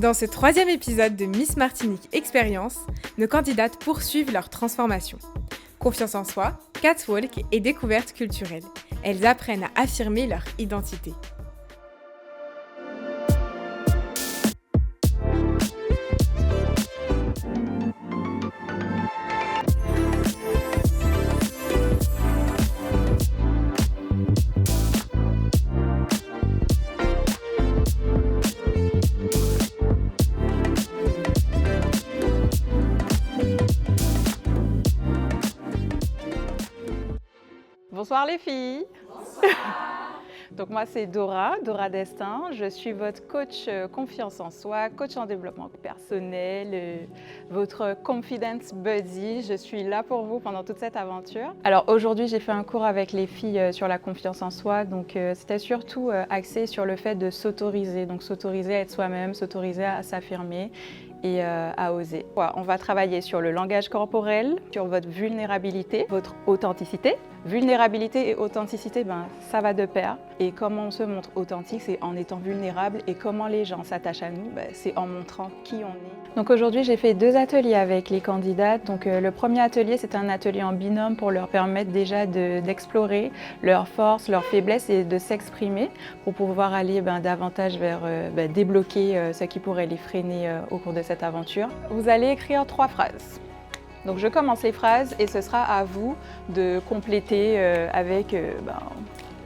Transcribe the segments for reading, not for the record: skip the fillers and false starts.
Dans ce 3e épisode de Miss Martinique Expérience, nos candidates poursuivent leur transformation. Confiance en soi, catwalk et découverte culturelle. Elles apprennent à affirmer leur identité. Bonsoir les filles. Donc moi c'est Dora Destin. Je suis votre coach confiance en soi, coach en développement personnel, votre confidence buddy. Je suis là pour vous pendant toute cette aventure. Alors aujourd'hui j'ai fait un cours avec les filles sur la confiance en soi. Donc c'était surtout axé sur le fait de s'autoriser. Donc s'autoriser à être soi-même, s'autoriser à s'affirmer et à oser. On va travailler sur le langage corporel, sur votre vulnérabilité, votre authenticité. Vulnérabilité et authenticité, ça va de pair. Et comment on se montre authentique, c'est en étant vulnérable. Et comment les gens s'attachent à nous, c'est en montrant qui on est. Donc aujourd'hui, j'ai fait 2 ateliers avec les candidates. Donc le premier atelier, c'est un atelier en binôme pour leur permettre déjà d'explorer leurs forces, leurs faiblesses et de s'exprimer pour pouvoir aller davantage vers débloquer ce qui pourrait les freiner au cours de cette aventure. Vous allez écrire 3 phrases. Donc je commence les phrases et ce sera à vous de compléter avec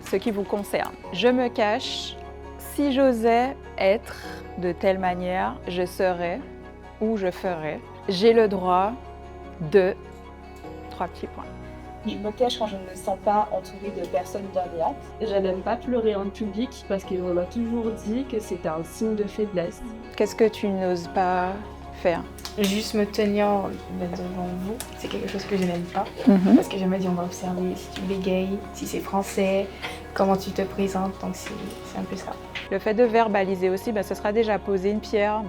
ce qui vous concerne. Je me cache, si j'osais être de telle manière, je serais ou je ferais. J'ai le droit de... 3 petits points. Je me cache quand je ne me sens pas entourée de personnes bienveillantes. Je n'aime pas pleurer en public parce qu'on m'a toujours dit que c'était un signe de faiblesse. Qu'est-ce que tu n'oses pas faire? Juste me tenir devant vous, c'est quelque chose que je n'aime pas. Parce que je me dis, on va observer si tu bégayes, si c'est français, comment tu te présentes, donc c'est un peu ça. Le fait de verbaliser aussi, ce sera déjà poser une pierre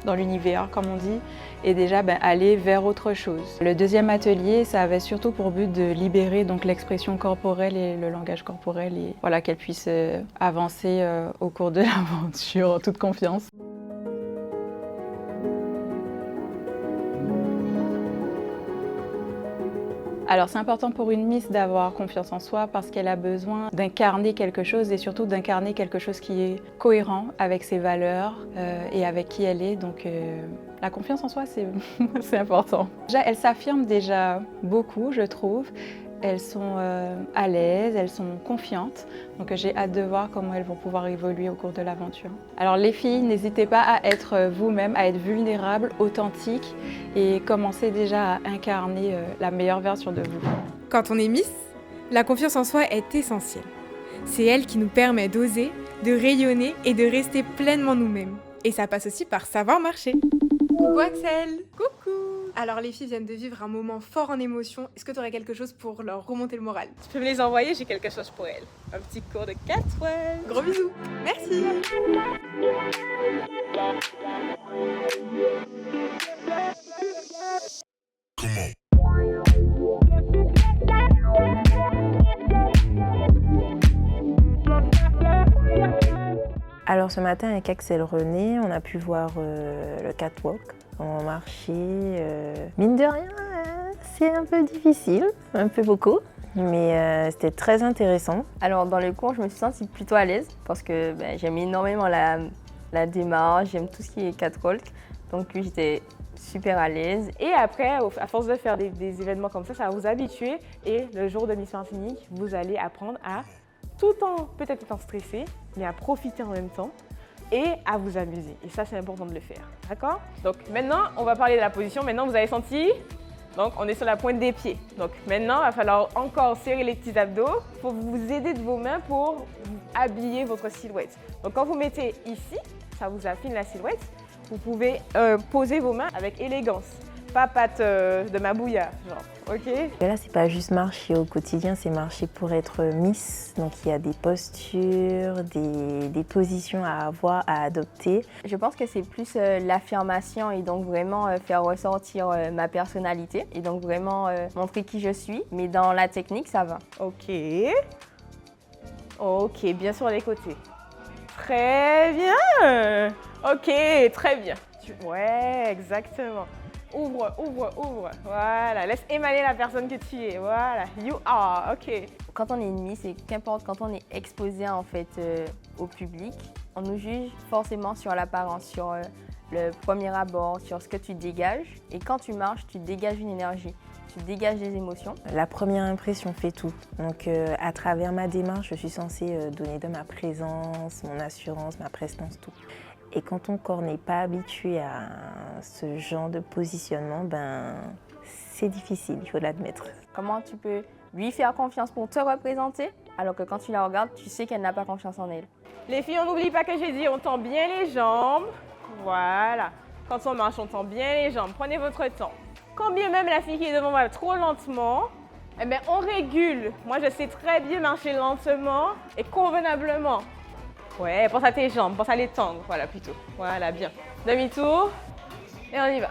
dans l'univers, comme on dit, et déjà aller vers autre chose. Le deuxième atelier, ça avait surtout pour but de libérer donc l'expression corporelle et le langage corporel, et voilà, qu'elle puisse avancer au cours de l'aventure en toute confiance. Alors c'est important pour une Miss d'avoir confiance en soi parce qu'elle a besoin d'incarner quelque chose et surtout d'incarner quelque chose qui est cohérent avec ses valeurs et avec qui elle est. Donc la confiance en soi, c'est important. Déjà, elles s'affirment déjà beaucoup, je trouve. Elles sont à l'aise, elles sont confiantes. Donc j'ai hâte de voir comment elles vont pouvoir évoluer au cours de l'aventure. Alors les filles, n'hésitez pas à être vous-même, à être vulnérables, authentiques et commencez déjà à incarner la meilleure version de vous. Quand on est Miss, la confiance en soi est essentielle. C'est elle qui nous permet d'oser, de rayonner et de rester pleinement nous-mêmes. Et ça passe aussi par savoir marcher. Coucou Axel! Coucou! Alors les filles viennent de vivre un moment fort en émotion. Est-ce que tu aurais quelque chose pour leur remonter le moral? Tu peux me les envoyer, j'ai quelque chose pour elles. Un petit cours de catwalk. Gros bisous! Merci! Alors ce matin avec Axel René, on a pu voir le catwalk, on marchait. Mine de rien, c'est un peu difficile, un peu beaucoup, mais c'était très intéressant. Alors dans le cours, je me suis sentie plutôt à l'aise parce que j'aime énormément la démarche, j'aime tout ce qui est catwalk, donc j'étais super à l'aise. Et après, à force de faire des événements comme ça va vous habituer et le jour de Miss Martinique, vous allez apprendre à tout en peut-être étant stressé, mais à profiter en même temps et à vous amuser. Et ça, c'est important de le faire. D'accord? Donc maintenant, on va parler de la position. Maintenant, vous avez senti? Donc, on est sur la pointe des pieds. Donc maintenant, il va falloir encore serrer les petits abdos pour vous aider de vos mains pour habiller votre silhouette. Donc quand vous mettez ici, ça vous affine la silhouette. Vous pouvez poser vos mains avec élégance. Pas patte de mabouya, genre, ok? Et là, c'est pas juste marcher au quotidien, c'est marcher pour être Miss. Donc il y a des postures, des positions à avoir, à adopter. Je pense que c'est plus l'affirmation et donc vraiment faire ressortir ma personnalité et donc vraiment montrer qui je suis. Mais dans la technique, ça va. Ok. Ok, bien sur les côtés. Très bien. Ok, très bien. Ouais, exactement. Ouvre, ouvre, ouvre. Voilà, laisse émaner la personne que tu es. Voilà, you are, ok. Quand on est ennemi, c'est qu'importe quand on est exposé en fait au public, on nous juge forcément sur l'apparence, sur le premier abord, sur ce que tu dégages. Et quand tu marches, tu dégages une énergie, tu dégages des émotions. La première impression fait tout. Donc à travers ma démarche, je suis censée donner de ma présence, mon assurance, ma prestance, tout. Et quand ton corps n'est pas habitué à ce genre de positionnement, c'est difficile, il faut l'admettre. Comment tu peux lui faire confiance pour te représenter, alors que quand tu la regardes, tu sais qu'elle n'a pas confiance en elle. Les filles, on n'oublie pas que j'ai dit, on tend bien les jambes. Voilà. Quand on marche, on tend bien les jambes. Prenez votre temps. Quand bien même la fille qui est devant moi va trop lentement, eh bien, on régule. Moi, je sais très bien marcher lentement et convenablement. Ouais, pense à tes jambes, pense à les tendre. Voilà, plutôt. Voilà, bien. Demi-tour. Et on y va.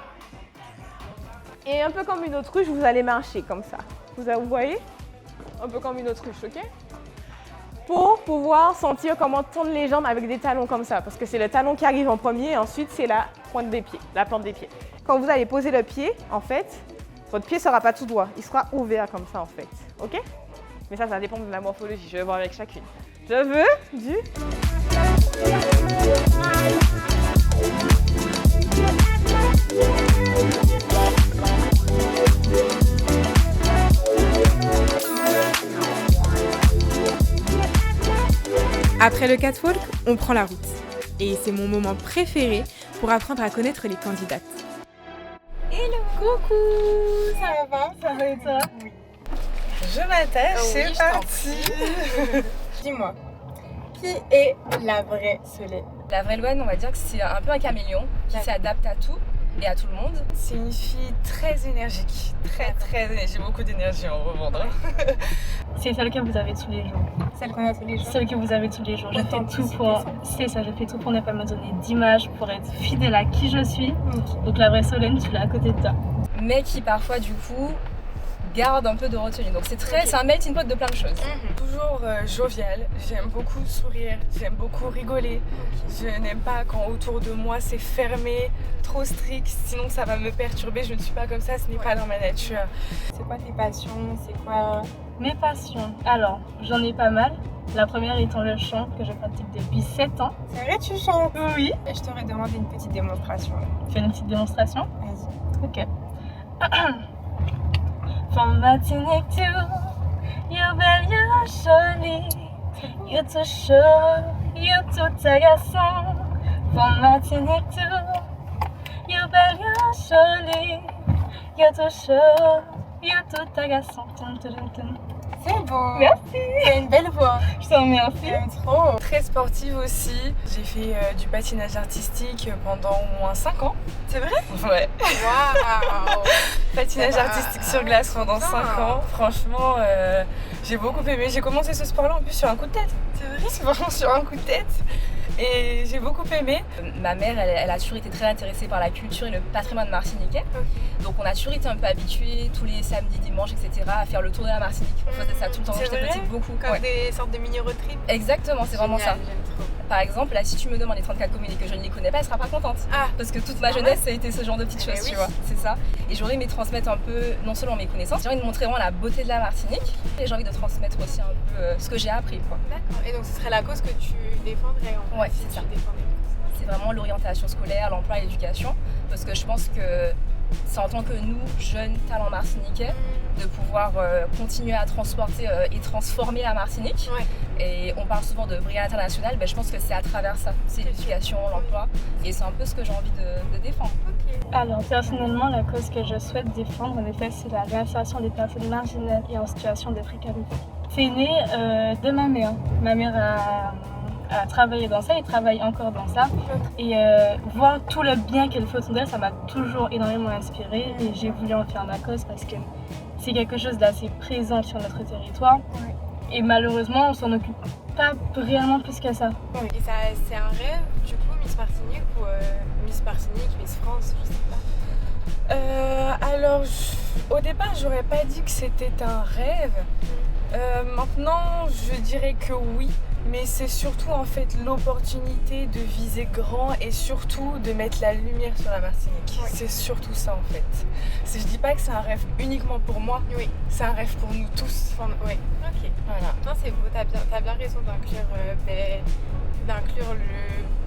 Et un peu comme une autruche, vous allez marcher comme ça. Vous voyez? Un peu comme une autruche, ok? Pour pouvoir sentir comment tendre les jambes avec des talons comme ça. Parce que c'est le talon qui arrive en premier et ensuite c'est la pointe des pieds, la plante des pieds. Quand vous allez poser le pied, en fait, votre pied ne sera pas tout droit. Il sera ouvert comme ça, en fait. Ok? Mais ça dépend de la morphologie. Je vais voir avec chacune. Je veux du... Après le catwalk, on prend la route. Et c'est mon moment préféré pour apprendre à connaître les candidates. Hello! Coucou! Ça va? Ça va et toi? Oui. Je m'attache, c'est parti! Dis-moi, qui est la vraie Solène? La vraie Louane, on va dire que c'est un peu un caméléon qui s'adapte à tout et à tout le monde. C'est une fille très énergique, j'ai beaucoup d'énergie en revendre. C'est celle que vous avez tous les jours. Celle qu'on a tous les jours. Celle que vous avez tous les jours. Je fais tout pour... C'est ça, je fais tout pour ne pas me donner d'image, pour être fidèle à qui je suis. Okay. Donc la vraie Solène, tu l'as à côté de toi. Mais qui parfois, du coup, garde un peu de retenue. Donc c'est un melting pot de plein de choses. Toujours joviale, j'aime beaucoup sourire, j'aime beaucoup rigoler. Je n'aime pas quand autour de moi c'est fermé, trop strict, sinon ça va me perturber. Je ne suis pas comme ça, ce n'est pas dans ma nature. C'est quoi tes passions? C'est quoi... Mes passions? Alors, j'en ai pas mal. La première étant le chant que je pratique depuis 7 ans. C'est vrai, tu chantes? Oui. Et je t'aurais demandé une petite démonstration. Fais une petite démonstration? Vas-y. Ok. From Martinique to you're belle, you're jolie, you're tout chaud, you're tout agaçant. From Martinique to you're belle, you're jolie, you're tout chaud, you're tout agaçant. C'est beau. Merci. C'est une belle voix. Je t'en remercie. J'aime trop. Très sportive aussi. J'ai fait du patinage artistique pendant au moins 5 ans. C'est vrai? Ouais. Waouh. Patinage artistique sur glace pendant 5 ans. Franchement, j'ai beaucoup aimé. J'ai commencé ce sport-là en plus sur un coup de tête. C'est vrai? C'est vraiment sur un coup de tête. Et j'ai beaucoup aimé. Ma mère, elle a toujours été très intéressée par la culture et le patrimoine martiniquais. Donc on a toujours été un peu habitués, tous les samedis, dimanches, etc., à faire le tour de la Martinique. On faisait ça tout le temps quand j'étais petite, beaucoup. Comme des sortes de mini road trip. Exactement, c'est vraiment ça. Par exemple, là, si tu me demandes les 34 communes et que je ne les connais pas, elle sera pas contente. Parce que toute ma jeunesse, ça a été ce genre de petites choses, tu vois. C'est ça. Et j'aurais aimé transmettre un peu, non seulement mes connaissances, j'ai envie de montrer vraiment la beauté de la Martinique. Et j'ai envie de transmettre aussi un peu ce que j'ai appris, quoi. D'accord. Et donc ce serait la cause que tu défendrais en fait? Ouais, c'est ça. C'est vraiment l'orientation scolaire, l'emploi et l'éducation. Parce que je pense que c'est en tant que nous, jeunes talents martiniquais, de pouvoir continuer à transporter et transformer la Martinique. Et on parle souvent de brigade internationale, je pense que c'est à travers ça. C'est l'éducation, l'emploi. Et c'est un peu ce que j'ai envie de défendre. Alors personnellement, la cause que je souhaite défendre, en effet, c'est la réinsertion des personnes marginales et en situation de précarité. C'est né de ma mère. Ma mère a travaillé dans ça et travaille encore dans ça. Et voir tout le bien qu'elle fait autour d'elle, ça m'a toujours énormément inspirée. Et j'ai voulu en faire ma cause parce que c'est quelque chose d'assez présent sur notre territoire. Et malheureusement, on s'en occupe pas réellement plus que ça. Et ça, c'est un rêve, du coup, Miss Martinique ou Miss Martinique, Miss France, je sais pas. Alors, au départ, j'aurais pas dit que c'était un rêve. Maintenant, je dirais que oui. Mais c'est surtout en fait l'opportunité de viser grand et surtout de mettre la lumière sur la Martinique. Oui. C'est surtout ça en fait. Je dis pas que c'est un rêve uniquement pour moi, oui. C'est un rêve pour nous tous. Oui, ok. Voilà. Non, c'est beau, t'as bien raison d'inclure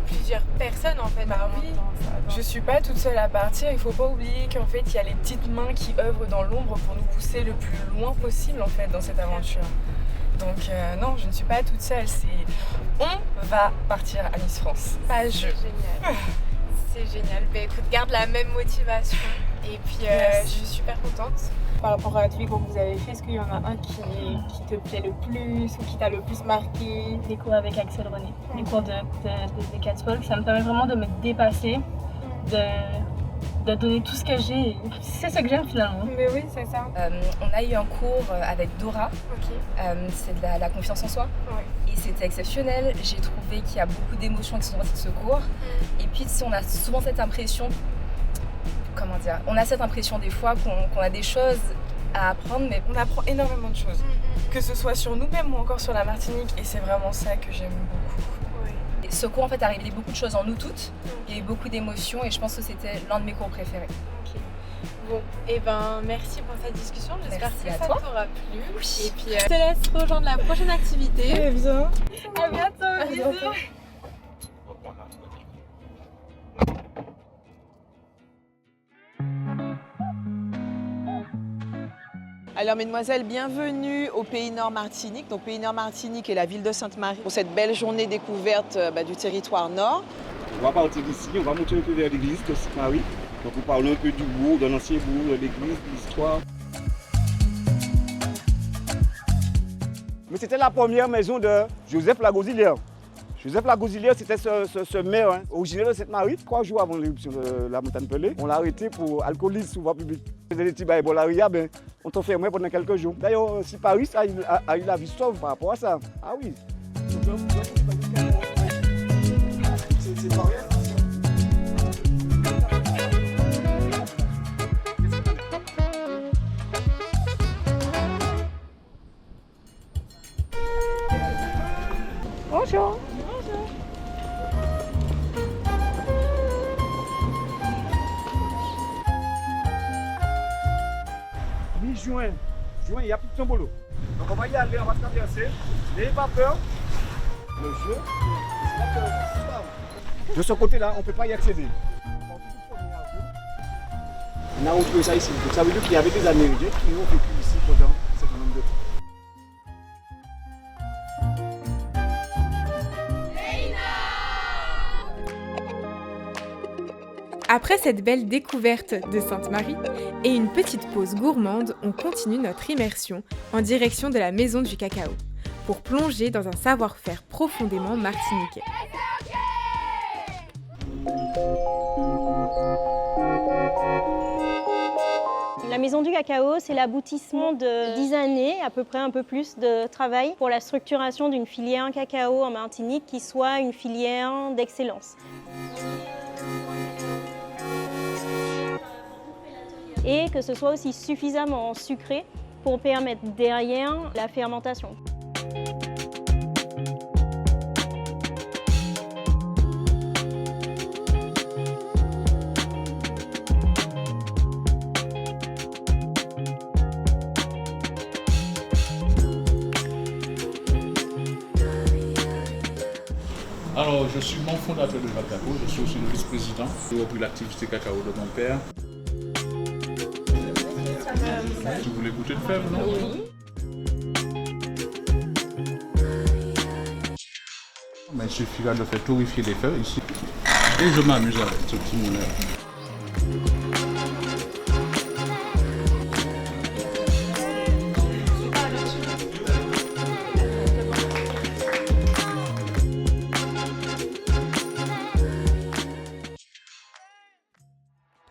plusieurs personnes en fait. Bah oui, je suis pas toute seule à partir, il faut pas oublier qu'en fait il y a les petites mains qui œuvrent dans l'ombre pour nous pousser le plus loin possible en fait dans cette aventure. Donc non, je ne suis pas toute seule, on va partir à Miss France, pas je. Génial. C'est génial. Bah, écoute, garde la même motivation et puis je suis super contente. Par rapport à tous les cours que vous avez fait, est-ce qu'il y en a un qui te plaît le plus ou qui t'a le plus marqué? Les cours avec Axel René, les cours de catwalk, ça me permet vraiment de me dépasser, de donner tout ce que j'ai. C'est ça que j'aime finalement. Mais oui, c'est ça. On a eu un cours avec Dora, c'est de la confiance en soi. Ouais. Et c'était exceptionnel. J'ai trouvé qu'il y a beaucoup d'émotions qui sont sorties de ce cours. Et puis on a souvent cette impression, on a cette impression des fois qu'on a des choses à apprendre, mais on apprend énormément de choses. Que ce soit sur nous-mêmes ou encore sur la Martinique. Et c'est vraiment ça que j'aime beaucoup. Ce cours en fait a révélé beaucoup de choses en nous toutes, il y a eu beaucoup d'émotions et je pense que c'était l'un de mes cours préférés. Ok. Bon, et merci pour cette discussion, j'espère que ça t'aura plu. Oui. Et puis je te laisse rejoindre la prochaine activité. Très bien. À bientôt, bisous. Alors mesdemoiselles, bienvenue au Pays Nord Martinique. Donc Pays Nord Martinique et la ville de Sainte-Marie pour cette belle journée découverte du territoire nord. On va partir d'ici, on va monter un peu vers l'église de Sainte-Marie. Donc on parle un peu du bourg, de l'ancien bourg, de l'église, de l'histoire. Mais c'était la première maison de Joseph Lagosilière. Joseph Lagosilière, c'était ce maire originaire de Sainte-Marie. 3 jours avant l'éruption de la montagne Pelée, on l'a arrêté pour alcoolisme sur voie publique. C'était des petits bails bolaria, on t'enfermait pendant quelques jours. D'ailleurs, si Paris a eu la vie sauve par rapport à ça. Ah oui. C'est pas rien. Bonjour. Mi-juin, il n'y a plus de tombolo. Donc on va y aller, on va se traverser. N'ayez pas peur. Le jeu, de ce côté-là, on ne peut pas y accéder. On a retrouvé ça ici. Donc ça veut dire qu'il y avait des Amérindiens qui ont vécu ici pendant un certain nombre de temps. Après cette belle découverte de Sainte-Marie et une petite pause gourmande, on continue notre immersion en direction de la Maison du Cacao pour plonger dans un savoir-faire profondément martiniquais. La Maison du Cacao, c'est l'aboutissement de 10 années, à peu près un peu plus de travail pour la structuration d'une filière cacao en Martinique qui soit une filière d'excellence. Et que ce soit aussi suffisamment sucré pour permettre derrière la fermentation. Alors, je suis membre fondateur de Cacao, je suis aussi le vice-président. J'ai repris l'activité cacao de mon père. Tu voulais goûter de fèves, non? Oui. Mais il suffira de faire torréfier les fèves ici. Et je m'amuse avec ce petit moulin.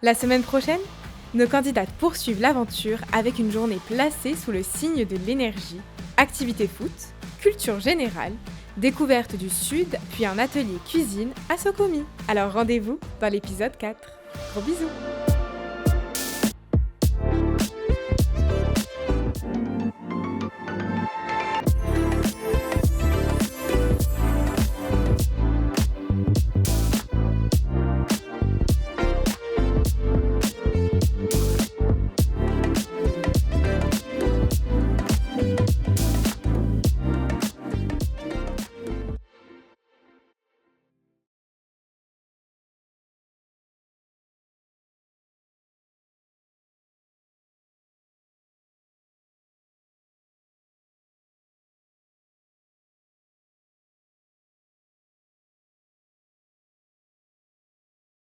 La semaine prochaine, nos candidates poursuivent l'aventure avec une journée placée sous le signe de l'énergie, activité foot, culture générale, découverte du Sud, puis un atelier cuisine à Sokomi. Alors rendez-vous dans l'épisode 4. Gros bisous!